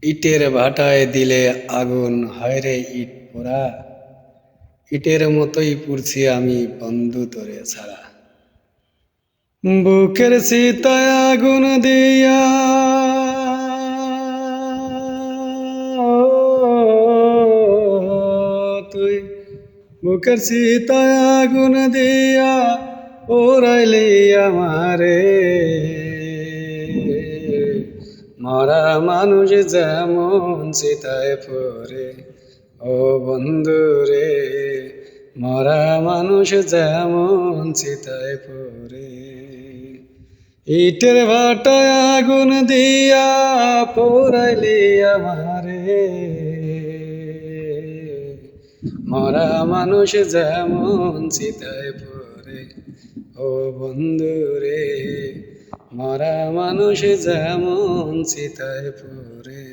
ইটের ভাটায় দিলে আগুন হয় রে ইট পোড়া। ইটের মতোই পুড়ছি আমি বন্ধু তোরে ছাড়া। বুকের চিতায় আগুন দিয়া তুই বুকের চিতায় আগুন দিয়া ওরাইলি আমারে। মরা মানুষ যেমন চিতায় পড়ে ও বন্ধু রে, মরা মানুষ যেমন চিতায় পড়ে। ইটের ভাটায় আগুন দিয়া পোড়াইলি আমারে। মরা মানুষ যেমন চিতায় পড়ে ও বন্ধু রে, মরা মানুষ যেমন চিতায় পড়ে।